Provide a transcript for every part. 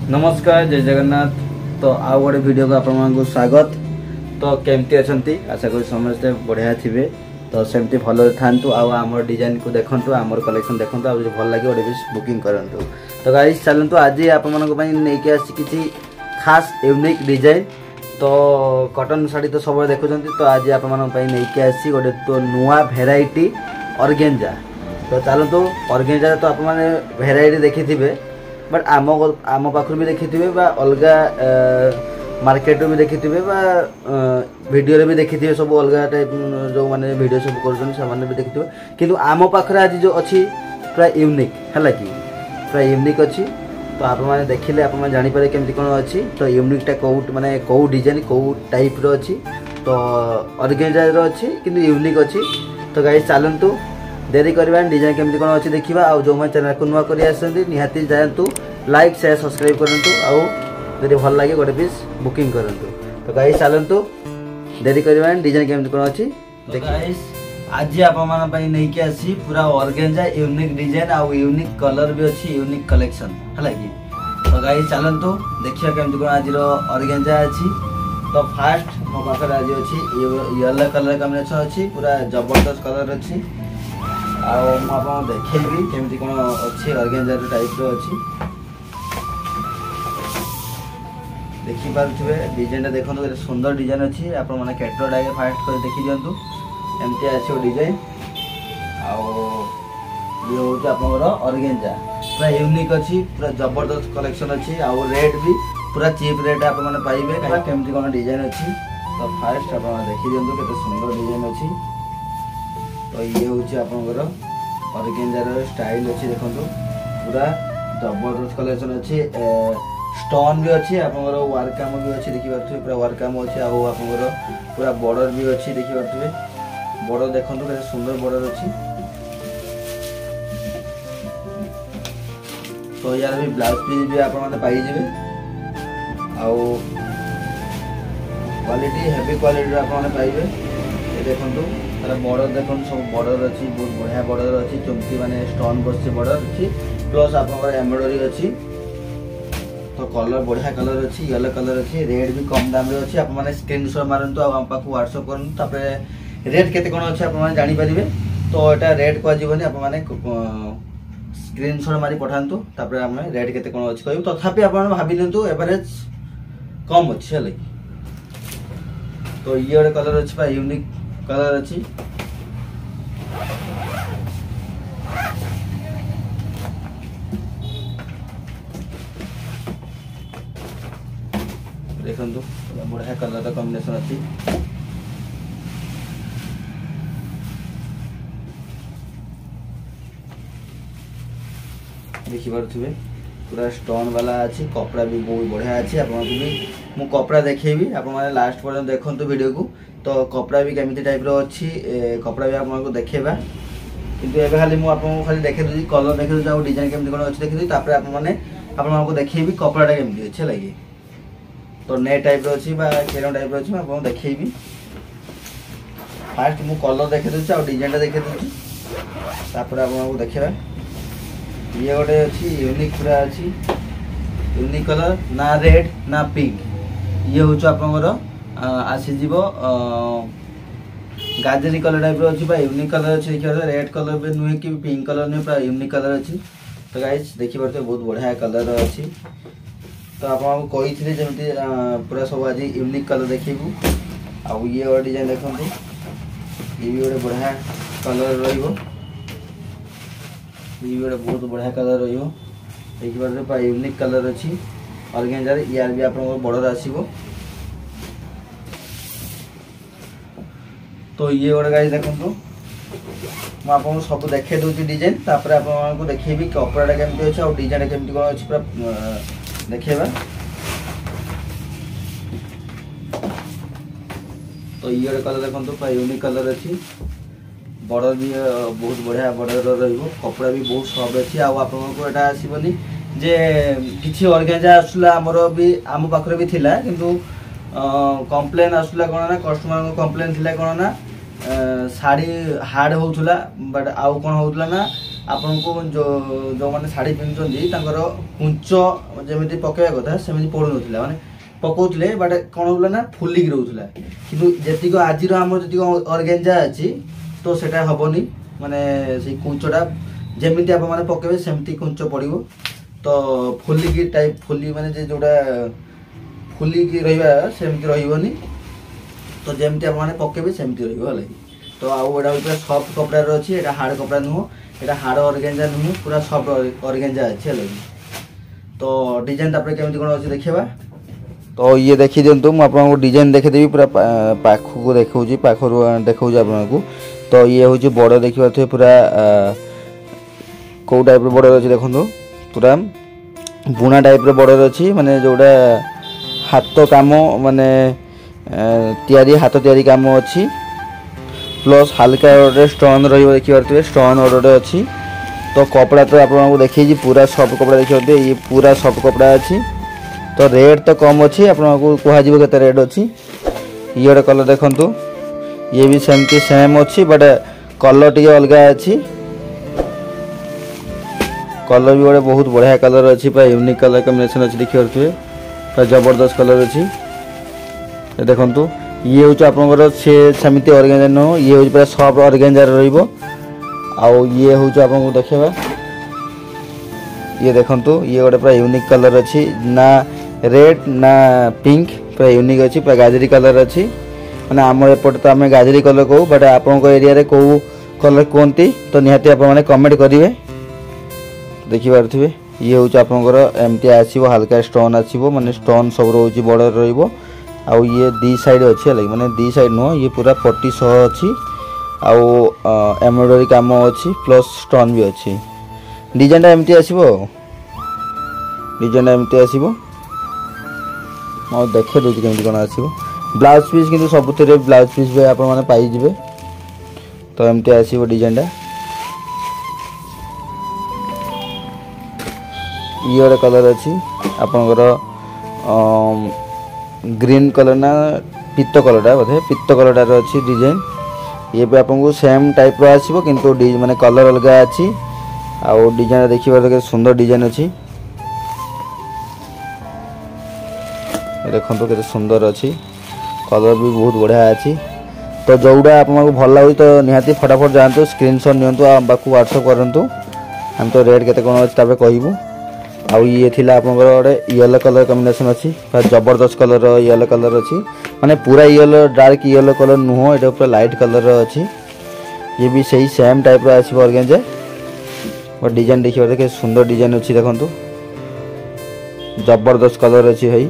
नमस्कार जय जगन्नाथ। तो आउ गोटे वीडियो को आपको स्वागत। तो केमती अच्छी आशा करी समस्ते बढ़िया थे। तो सेमती भल था आम डिजाइन को देखूँ आम कलेक्शन देखूँ आज भल लगे गोटे पीस बुकिंग करूँ। तो गाइस चलतु आज आपकी आसी किसी खास यूनिक डिजाइन। तो कॉटन साड़ी तो सब देखुं। तो आज आपकी आसी गोटे तो नुआ भेराइटी ऑर्गेंजा। तो चलतु ऑर्गेंजा तो आप भेराइटी देखी थे बट आम पाखर भी देखी थे अलग मार्केट भी देखी थे वीडियो भी देखी थे सब अलग टाइप जो मैंने वीडियो सब कर भी देखी थे कि आम पाखे आज जो अच्छी पूरा यूनिक है कि पूरा यूनिक अच्छी। तो आप देखिले आप जापर केमती कौन अच्छी। तो यूनिकटा कौ माने कौ डिजाइन कौ टाइप रो अच्छी। तो ऑर्गेंजा अच्छी कि यूनिक अच्छी। तो गाइस चलतु देरी करवा डिजाइन केमती कौन अच्छी देखा। आ जो मैं चैनल को नुआ कर निहाती जातु लाइक शेयर सब्सक्राइब करूँ। आदि भल लगे गोटे पीस बुकिंग करूँ। तो गाइस चलतु देरी करवा डिजाइन केमती कौन अच्छी गाइस आज आप नहीं आसी पूरा ऑर्गेंजा यूनिक डिजाइन आउ यूनिक कलर भी अच्छी यूनिक कलेक्शन है कि। तो गाइस चलतु देखिए केमती कौन आज ऑर्गेंजा अच्छी। तो फास्ट मो पाखे आज अच्छी येलो कलर कॉम्बिनेशन अच्छी पूरा जबरदस्त कलर अच्छी। आप देखेबी केमती कौन अच्छी ऑर्गेंजा टाइप अच्छी देखी पारे डिजाइन देखो सुंदर डिजाइन अच्छी। आप कैटलॉग आगे फास्ट कर देखी दिंतु एमती आसो डिजाइन आपर ऑर्गेंजा पूरा यूनिक अच्छी पूरा जबरदस्त कलेक्शन अच्छी। आउ रेट भी पूरा चीप रेट आप पाइबे केमती कौन डिजाइन अच्छी। तो फास्ट आप देखी दिंतु केते सुंदर डिजाइन अच्छी। तो ये हूँ आपंकर ऑर्गेंजार स्टाइल अच्छी देखो पूरा जबरदस्त कलेक्शन अच्छी। स्टोन भी अच्छी आपंकर वर्क काम भी अच्छी देखी पारे पूरा वर्क काम अच्छी। आपंकर पूरा बॉर्डर भी अच्छी देखी पारे बॉर्डर देखो केते सुंदर बॉर्डर अच्छी। तो यार भी ब्लाउज पीस भी आप पाइबे आउ क्वालिटी हेवी क्वालिटी आप पाइबे। देखो तार बॉर्डर देखो सब बॉर्डर अच्छी बहुत बढ़िया बॉर्डर अच्छी चुमकी माने स्टोन बस बॉर्डर अच्छी प्लस आप एम्ब्रॉयडरी अच्छी। तो कलर बढ़िया कलर अच्छी येलो कलर अच्छी रेट भी कम दाम रे अच्छी। आप स्क्रीनशॉट मारंतु आम पाक व्हाट्सएप करंतु तापर रेट केते कोन अच्छी आप जानि परिबे। तो एटा रेट को जीवनी आप माने स्क्रीनशॉट मारी पठांतु तापर हम रेट केते कोन अच्छी कहू। तथापि आप भाबि लेंतु एवरेज कम अच्छी है। तो ये कलर अच्छी बा यूनिक कलर अच्छी। देखो बढ़िया कलर कॉम्बिनेशन अच्छी। देखी पारे पूरा स्टोन वाला अच्छी कपड़ा भी बहुत बढ़िया अच्छी। आप भी कपड़ा देखेबी आप लास्ट पर्यंत देखो वीडियो को। तो कपड़ा भी केमिति टाइप रो अच्छी कपड़ा भी आपको देखेबा किंतु एबे खाली मु आपको खाली देखे दूची कलर देखे दूची आ डिजाइन केमिति कोन अच्छी देखे दूची तापर आपको देखेबी कपड़ाटा केमिति अच्छे लगे। तो नेट टाइप रो अच्छी बा केरम टाइप रो अच्छी मैं आपको देखेबी। फास्ट मु कलर देखे दूची आ डिजाइनटा देखे दूची तापर आपको देखेबा। ये गोटे अच्छी यूनिक पूरा अच्छी यूनिक कलर ना रेड ना पिंक। ये हूँ आपंकर आसीज गाजरी कलर टाइप अच्छी यूनिक कलर अच्छी देखिए रेड कलर भी नुहे कि पिंक कलर नुहे पूरा यूनिक कलर अच्छी। तो गाइस देखी पारे बहुत बढ़िया कलर अच्छी। तो आपको कही जमी पूरा सब आज यूनिक कलर देखू। आ ये गोटे डिजाइन देखो ये भी गोटे बढ़िया कलर रो गोटे बहुत बढ़िया कलर रही यूनिक कलर अच्छी ऑर्गेंजार। यार भी आप बॉर्डर आसो। तो ये गोटे गाइस देखो मुझे आपको सब देखे दूसरी डिजाइन तापर आपको देखेबी कपड़ाटा केमती अच्छे और डिजाइन केमती कौन अच्छी पूरा देखेबा। तो ये गोटे कलर देखो पूरा यूनिक कलर अच्छी बॉर्डर भी बहुत बढ़िया बॉर्डर रहिबो कपड़ा भी बहुत सॉफ्ट अच्छी। आपको एटा आसीबनी जे किछि ऑर्गेंजा आसला हमरो भी आम पाखरे भी थिला किंतु कंप्लेन आसला कोन ना कस्टमर को कंप्लेन थिला कोन ना शाढ़ी हार्ड होउथुला बट आउ कौन होउथुला ना आपन को जो माने शाढ़ी पिंधुचंदी तांकर कुंच जेमिति पकेया कथा सेमिति पडु नथिला माने पकोथले बट कौन होउला ना फुली कि रहउथुला किंतु जेतिको आजिरो हमर जेतिको ऑर्गेंजा अछि तो सेटा हबनी माने से कुंचटा जेमिति आप माने पकेबे सेमिति कुंच पड़िबो तो फुली की टाइप फुली माने जे जोडा फुली की रहिबा सेमिति रहिबोनी तो जेमिति आप माने पकेबे सेमिति रहिबो हलै तो आउ एडा पूरा सॉफ्ट कपड़ा रो अछि एडा हार्ड कपड़ा नुहो एडा हार्ड ऑर्गेंजा नुहो पूरा सॉफ्ट ऑर्गेंजा अछि हलै तो डिजाइन तापर केमिति कोन अछि देखिबा तो ये देखि दियंतु मु आपन को डिजाइन देखि देबी पूरा पाखु को देखौजी पाखरु देखौजी आपन को तो ये होची बड़ देखिबा थे पूरा को टाइप रो बड़ अछि देखंतु पूरा बुना टाइप रो बड़ अछि माने जोडा हाथ काम माने तयारी हाथ तयारी काम अछि प्लस हल्का ओडे स्टोन रहिबो देखि परतबे स्टोन ओडे अछि तो कपड़ा तो आपन को देखि जी पूरा सॉफ्ट कपड़ा देखि परतबे ये पूरा सॉफ्ट कपड़ा अछि तो रेट तो कम अच्छी आपको कह के रेट अच्छी ये गोटे कलर देखंतु ये भी सेमती सेम अच्छी बट कलर टी अलग अच्छी कलर भी गोटे बहुत बढ़िया कलर अच्छी पूरा यूनिक कलर कॉम्बिनेशन अच्छी देखिए पूरा जबरदस्त कलर अच्छी देखंतु ये हूँ आपंकर से सेमती ऑर्गेंजा नुह ये हूँ पूरा सॉफ्ट ऑर्गेंजा रहिबो आउ ये हूँ आपको देखा ये देखंतु ये गोटे पूरा यूनिक कलर अच्छी ना रेड ना पिंक पूरा यूनिक अच्छी पूरा गाजरी कलर अच्छी माने आम एपट तो आम गाजरी कलर कहू बट आपण एरिया रे कौ कलर कहते तो निहाती आप कमेंट करेंगे देखी पारे ये हूँ आपंकर एमती आसो हल्का स्टोन आसो माने स्टोन सब रोच बड़ रो आउ ये दी साइड अच्छी है माने दी साइड नुह ये पूरा पट्टी सह अच्छी आउ एम्ब्रॉयडरी काम अच्छी प्लस स्टोन भी अच्छी डिजाइन एमती आसो डिजाइन एमती आसो देखे दूसरी केमती कौन आसो ब्लाउज पीस किंतु सबुतिर ब्लाउज पीस भी आप पाइबे तो एमती आसो डिजाइन ये गोटे कलर अच्छी आपंकर ग्रीन कलर ना पीत कलरटा बोधे पीत कलरटार अच्छी डिजाइन ये भी आपको सेम टाइप रो आसो किंतु माने कलर अलग अच्छी आउ डिजाइन देखिए सुंदर डिजाइन अच्छी देखो के सुंदर अच्छी कलर भी बहुत बढ़िया अच्छी तो जोड़ा आपको भल लगे तो निहाती फटाफट जातु स्क्रीनशॉट नियंतु बाकू व्हाट्सएप करंतु हम तो रेट केते कोन अछि कहबू आउ ये थिला आपनकर गोटे येलो कलर कॉम्बिनेशन अच्छी जबरदस्त कलर येलो कलर अच्छी माने पूरा येलो डार्क येलो कलर नुह एटा पूरा लाइट कलर अच्छी ये भी सही सेम टाइप रो आसी ऑर्गेंजा और डिजाइन देखिए के सुंदर डिजाइन अच्छी देखंतु जबरदस्त कलर अच्छी भाई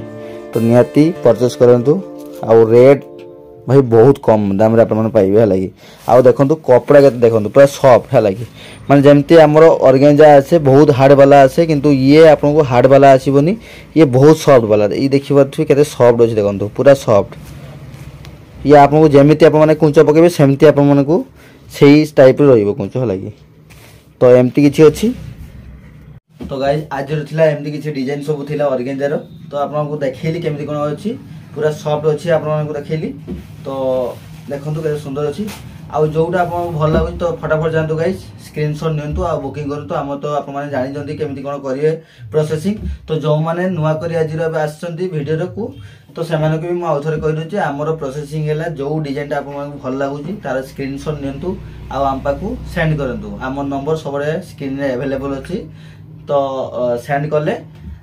तो निहाती परचेस करंतु आउ रेट भाई बहुत कम दाम रे आपन पाइबे हलागी आउ देखंतु कपड़ा के देखंतु पूरा सॉफ्ट हलागी माने जेमती हमर ऑर्गेंजा आसे बहुत हार्ड वाला आसे किंतु ये आपन को हार्ड वाला आसीबोनी ये बहुत सॉफ्ट वाला ये देखिबा छु केते सॉफ्ट अछि देखंतु पूरा सॉफ्ट ये आपन को जेमती आपन माने कुंच पकेबे सेमती आपन माने को सेही टाइप रे रहिबो कुंच हलागी तो एमती किछि अछि तो गाइस आज थिला एमती किछि डिजाइन सब थिला ऑर्गेंजा रो तो आपन को देखैली केमती कोन अछि पूरा सॉफ्ट अच्छी आपको देखली तो देखो के सुंदर अच्छी आउ जोटा आपको भल लगे तो फटाफट जातु गाइस स्क्रीनशॉट नियंतु आ बुकिंग करतु आम तो आप जानी केमती कौन करेंगे प्रोसेसिंग तो जो मैंने नुआ कर आज आसछंती वीडियो को तो से भी मुझे आउ थे कहीदे आमर प्रोसेसिंग है जो डिजाइन आपको भल लगुच तार स्क्रीनशॉट नियंतु आम पाखु सेंड करंतु आम नंबर सब स्क्रीन रे अवेलेबल अच्छी तो सेंड कले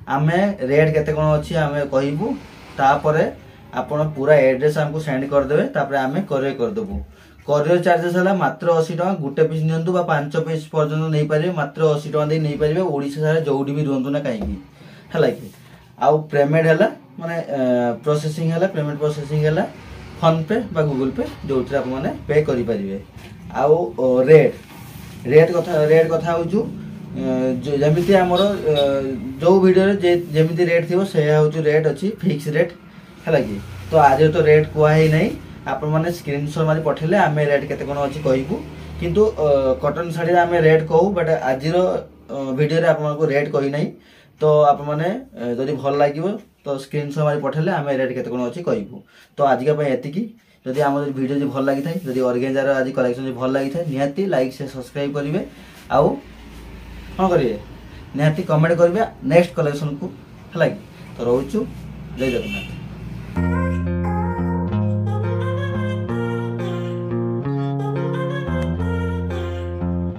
आम रेट केते कोन अच्छी आम कहबू तापरे आपण पूरा एड्रेस हमको सेंड कर देबे तापरे आमे कोरियर कर देबू कोरियर चार्जेस हला मात्र 80 टका गुटे पीस नियंतु बा 5 पीस पर्यंत नहीं पारे मात्र 80 टका दे नहीं पारे ओडिसा सारा जोडी भी रहंतु ना काई की हला कि आउ पेमेंट हला माने प्रोसेसिंग हला पेमेंट प्रोसेसिंग हला फोन पे बा गूगल पे जोथि आप माने पे करि परिबे आउ रेट कथा होजु जेमिति हमर जो वीडियो रे जेमिति रेट थिबो से होजु रेट अछि फिक्स रेट है कि तो आज तो रेट कहुई नहीं आपण मैंने स्क्रीनशॉट मारी पठेले आम रेट केते कोन अछि कहबू किंतु कॉटन साड़ी आम रेट कहू बट आज वीडियो रे आपण को रेट कहि नहीं तो आपण मैंने जदि भल लागिवो तो स्क्रीनशॉट मारी पठेले आम रेट केते कोन अछि कहबू तो आज का एतिकी जदि आम वीडियो जो भल लगी था जदि ऑर्गेन्जार आज कलेक्शन भल लगी था निहाती लाइक से सब्सक्राइब करेंगे आउ कौन करेंगे निहाती कमेंट करेंगे नेक्स्ट कलेक्शन को है तो रोचु जय जगन्नाथ।